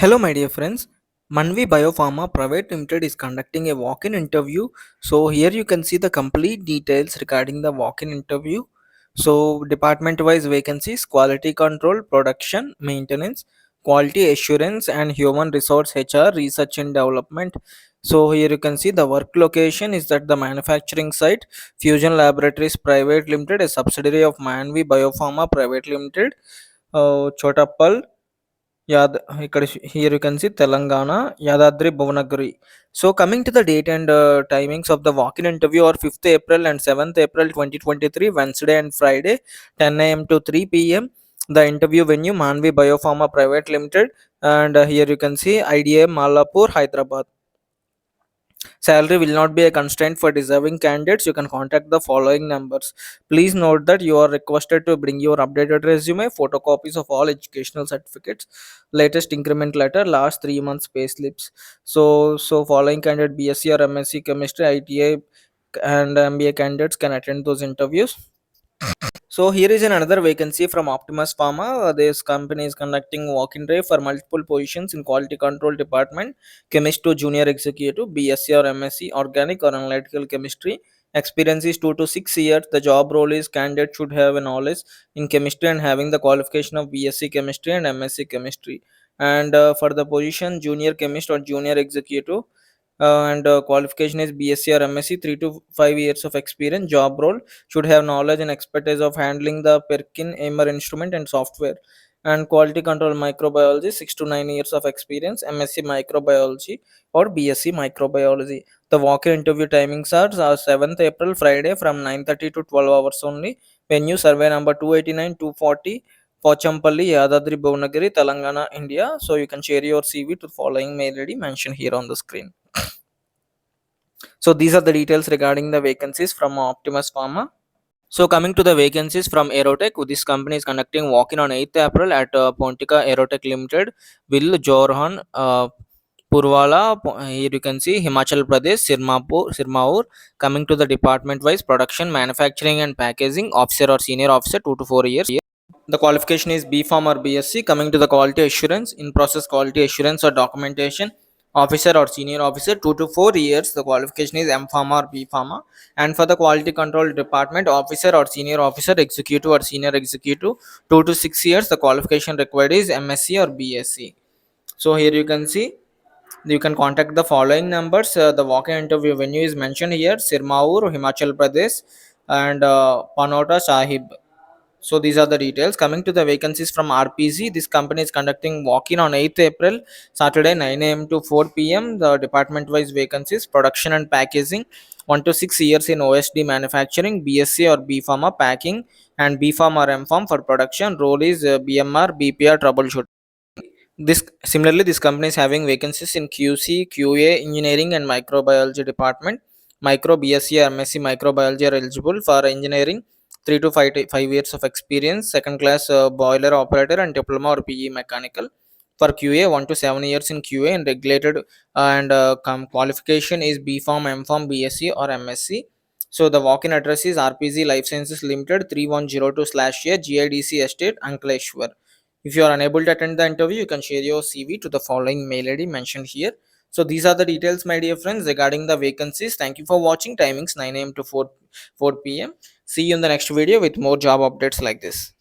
Hello, my dear friends. Manvi Biopharma Private Limited is conducting a walk-in interview. So here you can see the complete details regarding the walk-in interview. So department-wise vacancies: quality control, production, maintenance, quality assurance, and human resource HR, research and development. So here you can see the work location is at the manufacturing site, Fusion Laboratories Private Limited, a subsidiary of Manvi Biopharma Private Limited, Chotapal. Here you can see Telangana, Yadadri, Bhuvanagari. So coming to the date and timings of the walk-in interview are 5th April and 7th April 2023, Wednesday and Friday, 10 a.m. to 3 p.m. The interview venue Manvi Biopharma Private Limited, and here you can see IDA Malapur, Hyderabad. Salary will not be a constraint for deserving candidates. You can contact the following numbers. Please note that you are requested to bring your updated resume, photocopies of all educational certificates, latest increment letter, last 3 months pay slips. So following candidate B.sc or M.sc chemistry, ITI, and MBA candidates can attend those interviews. So here is another vacancy from Optimus Pharma. This company is conducting walk-in drive for multiple positions in quality control department, chemist to junior executive, B.sc or M.sc, organic or analytical chemistry. Experience is 2 to 6 years. The job role is candidate should have a knowledge in chemistry and having the qualification of B.sc chemistry and M.sc chemistry. And for the position junior chemist or junior executive, and qualification is B.sc or M.sc, 3 to 5 years of experience. Job role should have knowledge and expertise of handling the Perkin Eimer instrument and software. And quality control microbiology, 6 to 9 years of experience, MSc microbiology or BSc microbiology. The walk-in interview timings are 7th April, Friday from 9:30 to 12 hours only. Venue survey number 289 240, Pochampalli, Yadadri, Bhuvanagiri, Telangana, India. So you can share your CV to the following mail ID mentioned here on the screen. So these are the details regarding the vacancies from Optimus Pharma. So coming to the vacancies from Aerotech, this company is conducting walk-in on 8th April at Pontika Aerotech Limited, Will Jorhan, Purwala. Here you can see Himachal Pradesh, Sirmaur. Coming to the department-wise, production, manufacturing and packaging, officer or senior officer, 2 to 4 years. The qualification is B.pharm or B.sc. Coming to the quality assurance, in process quality assurance or documentation, officer or senior officer, 2 to 4 years. The qualification is M.pharm or B.pharma. And for the quality control department, officer or senior officer, executive or senior executive, 2 to 6 years. The qualification required is M.sc or B.sc. So here you can see, you can contact the following numbers. The walk-in interview venue is mentioned here: Sirmaur, Himachal Pradesh, and Panota Sahib. So these are the details. Coming to the vacancies from RPZ, this company is conducting walk-in on 8th April, Saturday, 9 a.m. to 4 p.m. The department-wise vacancies: production and packaging, 1 to 6 years in OSD manufacturing, BSc or B.pharma packing, and B.pharm or M.pharm for production. Role is BMR, BPR troubleshooting. This company is having vacancies in QC, QA, engineering, and microbiology department. Micro, BSc or MSc microbiology are eligible for engineering. 3 to 5 years of experience. Second class boiler operator and diploma or PE mechanical. For QA, 1 to 7 years in QA and regulated, and qualification is B.pharm, M.pharm, BSc or MSc. So the walk-in address is RPZ Life Sciences Limited, 3102/A, GIDC Estate, Ankleshwar. If you are unable to attend the interview, you can share your CV to the following mail ID mentioned here. So these are the details, my dear friends, regarding the vacancies. Thank you for watching. Timings 9 a.m. to 4 p.m. See you in the next video with more job updates like this.